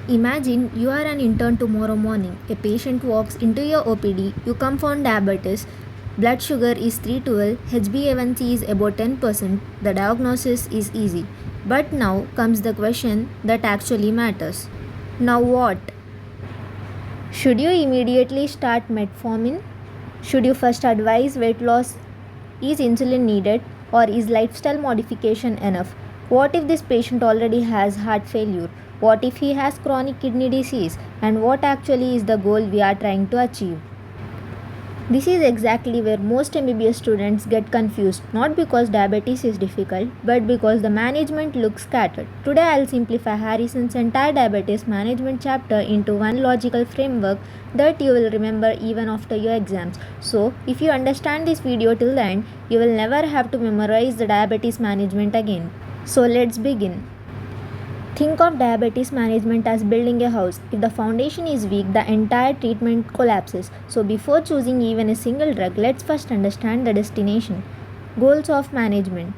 Imagine you are an intern tomorrow morning. A patient walks into your OPD. You come from diabetes. Blood sugar is 312. HbA1c is about 10%. The diagnosis is easy. But now comes the question that actually matters. Now what? Should you immediately start metformin? Should you first advise weight loss? Is insulin needed or is lifestyle modification enough? What if this patient already has heart failure? What if he has chronic kidney disease? And what actually is the goal we are trying to achieve? This is exactly where most MBBS students get confused, not because diabetes is difficult, but because the management looks scattered. Today I'll simplify Harrison's entire diabetes management chapter into one logical framework that you will remember even after your exams. So, if you understand this video till the end, you will never have to memorize the diabetes management again. So let's begin. Think of diabetes management as building a house. If the foundation is weak, the entire treatment collapses. So before choosing even a single drug, let's first understand the destination. Goals of management.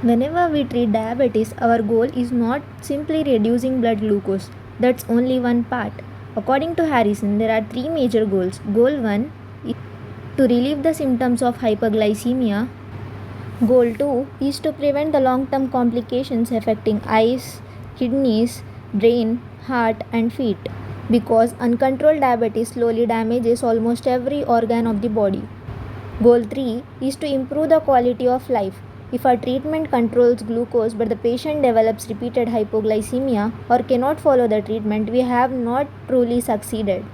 Whenever we treat diabetes, our goal is not simply reducing blood glucose. That's only one part. According to Harrison, there are three major goals. Goal 1 is to relieve the symptoms of hyperglycemia. Goal 2 is to prevent the long-term complications affecting eyes, kidneys, brain, heart and feet, because uncontrolled diabetes slowly damages almost every organ of the body. Goal 3 is to improve the quality of life. If our treatment controls glucose but the patient develops repeated hypoglycemia or cannot follow the treatment, we have not truly succeeded.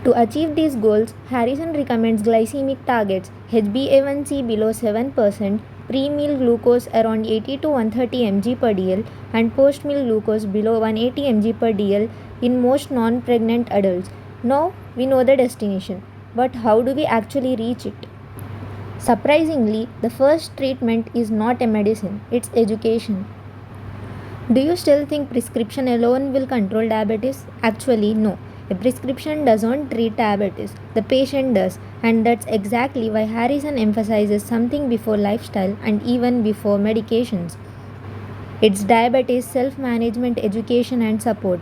To achieve these goals, Harrison recommends glycemic targets: HbA1c below 7%, pre-meal glucose around 80 to 130 mg per dl, and post-meal glucose below 180 mg per dl in most non-pregnant adults. Now we know the destination, but how do we actually reach it? Surprisingly, the first treatment is not a medicine, it's education. Do you still think prescription alone will control diabetes? Actually, no. A prescription doesn't treat diabetes, the patient does, and that's exactly why Harrison emphasizes something before lifestyle and even before medications. It's diabetes self-management, education and support.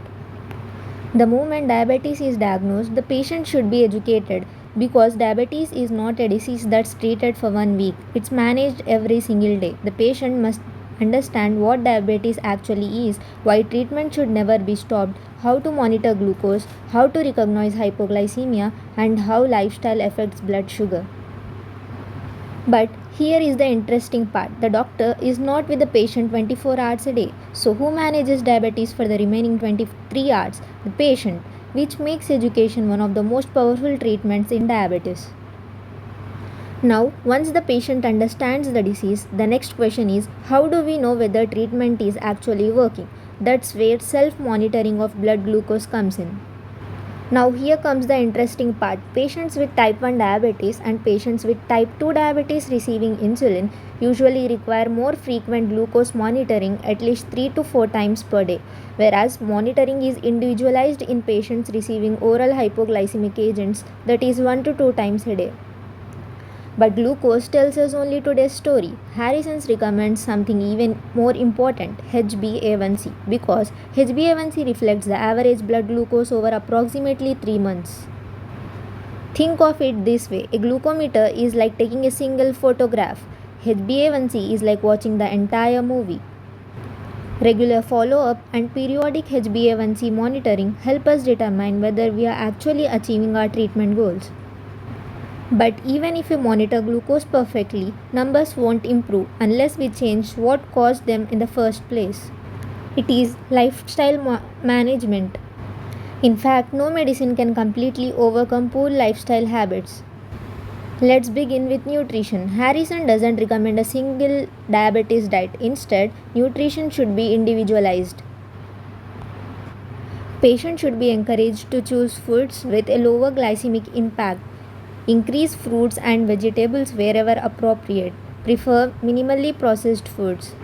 The moment diabetes is diagnosed, the patient should be educated, because diabetes is not a disease that's treated for 1 week. It's managed every single day. The patient must understand what diabetes actually is, why treatment should never be stopped, how to monitor glucose, how to recognize hypoglycemia, and how lifestyle affects blood sugar. But here is the interesting part. The doctor is not with the patient 24 hours a day. So who manages diabetes for the remaining 23 hours? The patient, which makes education one of the most powerful treatments in diabetes. Now, once the patient understands the disease, the next question is, how do we know whether treatment is actually working? That's where self-monitoring of blood glucose comes in. Now here comes the interesting part. Patients with type 1 diabetes and patients with type 2 diabetes receiving insulin usually require more frequent glucose monitoring, at least 3 to 4 times per day, whereas monitoring is individualized in patients receiving oral hypoglycemic agents, that is 1 to 2 times a day. But glucose tells us only today's story. Harrison recommends something even more important, HbA1c, because HbA1c reflects the average blood glucose over approximately 3 months. Think of it this way, a glucometer is like taking a single photograph. HbA1c is like watching the entire movie. Regular follow-up and periodic HbA1c monitoring help us determine whether we are actually achieving our treatment goals. But even if we monitor glucose perfectly, numbers won't improve unless we change what caused them in the first place. It is lifestyle management. In fact, no medicine can completely overcome poor lifestyle habits. Let's begin with nutrition. Harrison doesn't recommend a single diabetes diet. Instead, nutrition should be individualized. Patients should be encouraged to choose foods with a lower glycemic impact. Increase fruits and vegetables wherever appropriate. Prefer minimally processed foods.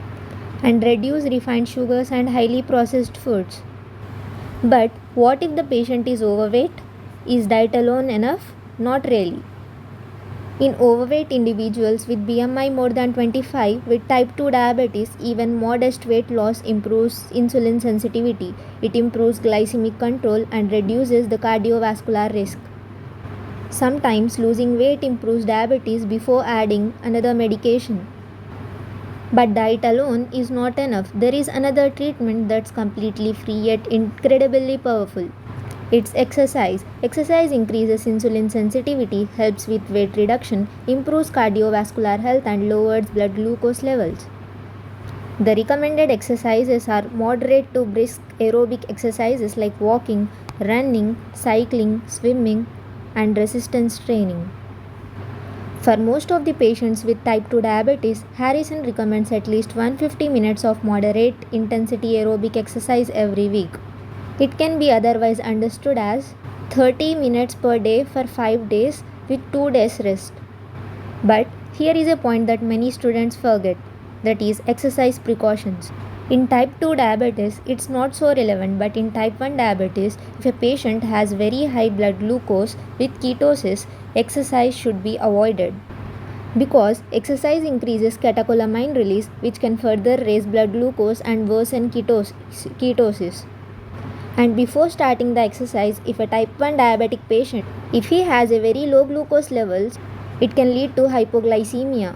And reduce refined sugars and highly processed foods. But what if the patient is overweight? Is diet alone enough? Not really. In overweight individuals with BMI more than 25 with type 2 diabetes, even modest weight loss improves insulin sensitivity. It improves glycemic control and reduces the cardiovascular risk. Sometimes losing weight improves diabetes before adding another medication. But diet alone is not enough. There is another treatment that's completely free yet incredibly powerful. It's exercise. Exercise increases insulin sensitivity, helps with weight reduction, improves cardiovascular health, and lowers blood glucose levels. The recommended exercises are moderate to brisk aerobic exercises like walking, running, cycling, swimming, and resistance training. For most of the patients with type 2 diabetes, Harrison recommends at least 150 minutes of moderate intensity aerobic exercise every week. It can be otherwise understood as 30 minutes per day for 5 days with 2 days rest. But here is a point that many students forget, that is exercise precautions. In type 2 diabetes, it's not so relevant, but in type 1 diabetes, if a patient has very high blood glucose with ketosis, exercise should be avoided. Because exercise increases catecholamine release, which can further raise blood glucose and worsen ketosis. And before starting the exercise, if a type 1 diabetic patient, if he has a very low glucose levels, it can lead to hypoglycemia.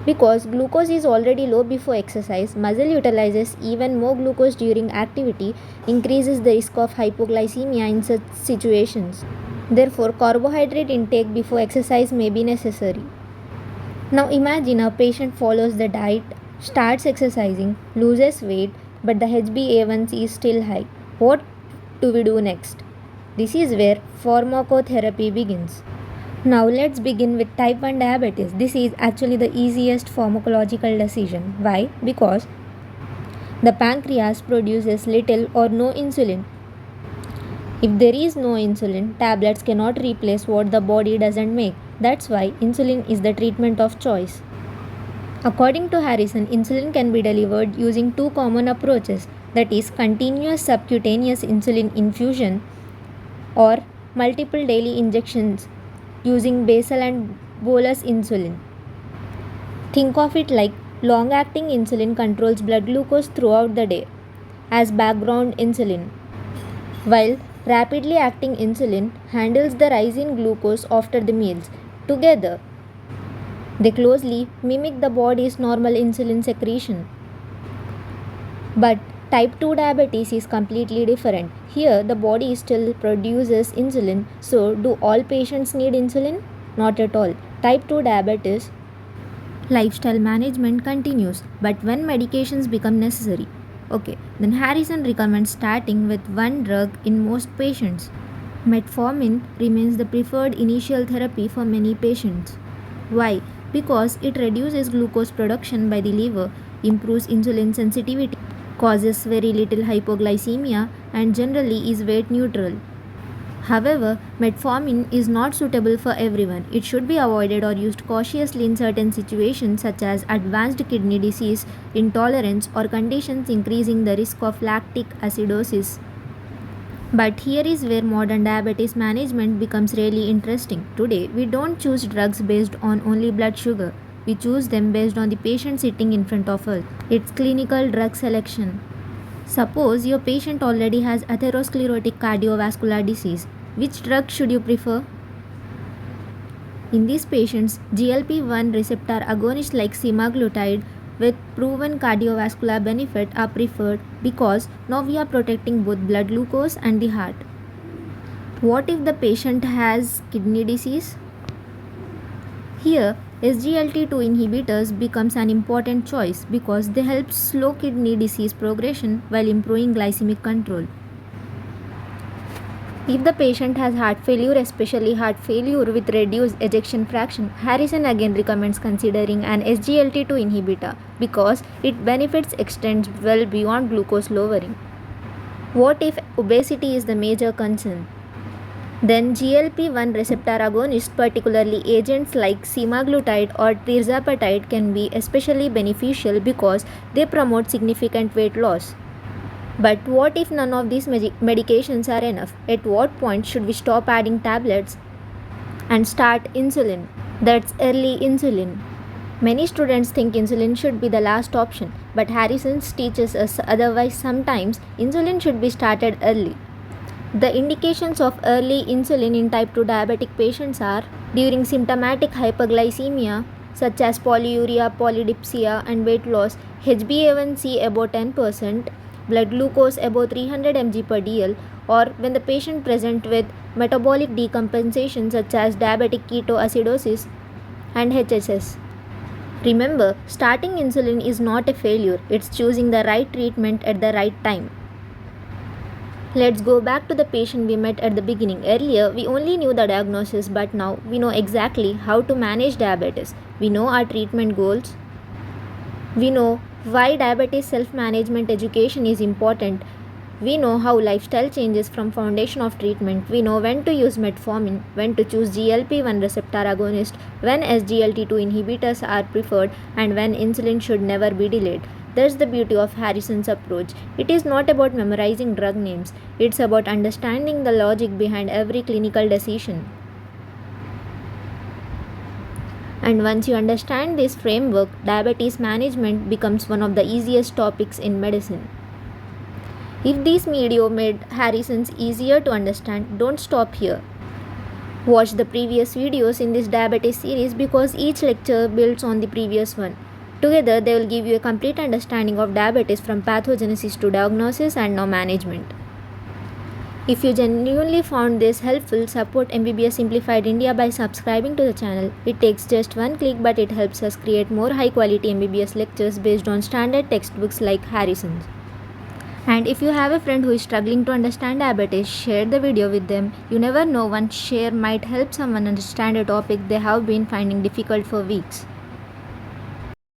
Because glucose is already low before exercise, muscle utilizes even more glucose during activity, increases the risk of hypoglycemia in such situations. Therefore, carbohydrate intake before exercise may be necessary. Now imagine a patient follows the diet, starts exercising, loses weight, but the HbA1c is still high. What do we do next? This is where pharmacotherapy begins. Now let's begin with type 1 diabetes. This is actually the easiest pharmacological decision. Why? Because the pancreas produces little or no insulin. If there is no insulin, tablets cannot replace what the body doesn't make. That's why insulin is the treatment of choice. According to Harrison, insulin can be delivered using two common approaches, that is continuous subcutaneous insulin infusion or multiple daily injections using basal and bolus insulin. Think of it like long-acting insulin controls blood glucose throughout the day as background insulin, while rapidly acting insulin handles the rise in glucose after the meals. Together, they closely mimic the body's normal insulin secretion. But type 2 diabetes is completely different. Here, the body still produces insulin. So, do all patients need insulin? Not at all. Type 2 diabetes lifestyle management continues, but when medications become necessary. Okay, then Harrison recommends starting with one drug in most patients. Metformin remains the preferred initial therapy for many patients. Why? Because it reduces glucose production by the liver, improves insulin sensitivity, causes very little hypoglycemia, and generally is weight neutral. However, metformin is not suitable for everyone. It should be avoided or used cautiously in certain situations such as advanced kidney disease, intolerance, or conditions increasing the risk of lactic acidosis. But here is where modern diabetes management becomes really interesting. Today, we don't choose drugs based on only blood sugar. We choose them based on the patient sitting in front of us. It's clinical drug selection. Suppose your patient already has atherosclerotic cardiovascular disease. Which drug should you prefer? In these patients, GLP-1 receptor agonists like semaglutide with proven cardiovascular benefit are preferred because now we are protecting both blood glucose and the heart. What if the patient has kidney disease? Here, SGLT2 inhibitors becomes an important choice because they help slow kidney disease progression while improving glycemic control. If the patient has heart failure, especially heart failure with reduced ejection fraction, Harrison again recommends considering an SGLT2 inhibitor because its benefits extend well beyond glucose lowering. What if obesity is the major concern? Then GLP-1 receptor agonists, particularly agents like semaglutide or tirzepatide, can be especially beneficial because they promote significant weight loss. But what if none of these medications are enough? At what point should we stop adding tablets and start insulin? That's early insulin. Many students think insulin should be the last option, but Harrison teaches us otherwise. Sometimes insulin should be started early. The indications of early insulin in type 2 diabetic patients are during symptomatic hyperglycemia, such as polyuria, polydipsia, and weight loss, HbA1c above 10%, blood glucose above 300 mg per dl, or when the patient presents with metabolic decompensation such as diabetic ketoacidosis and HSS. Remember, starting insulin is not a failure, it's choosing the right treatment at the right time. Let's go back to the patient we met at the beginning. Earlier, we only knew the diagnosis, but now we know exactly how to manage diabetes. We know our treatment goals. We know why diabetes self-management education is important. We know how lifestyle changes from foundation of treatment. We know when to use Metformin, when to choose GLP-1 receptor agonist, when SGLT2 inhibitors are preferred, and when insulin should never be delayed. That's the beauty of Harrison's approach. It is not about memorizing drug names. It's about understanding the logic behind every clinical decision. And once you understand this framework, diabetes management becomes one of the easiest topics in medicine. If this video made Harrison's easier to understand, don't stop here. Watch the previous videos in this diabetes series because each lecture builds on the previous one. Together, they will give you a complete understanding of diabetes from pathogenesis to diagnosis and now management. If you genuinely found this helpful, support MBBS Simplified India by subscribing to the channel. It takes just one click, but it helps us create more high-quality MBBS lectures based on standard textbooks like Harrison's. And if you have a friend who is struggling to understand diabetes, share the video with them. You never know, one share might help someone understand a topic they have been finding difficult for weeks.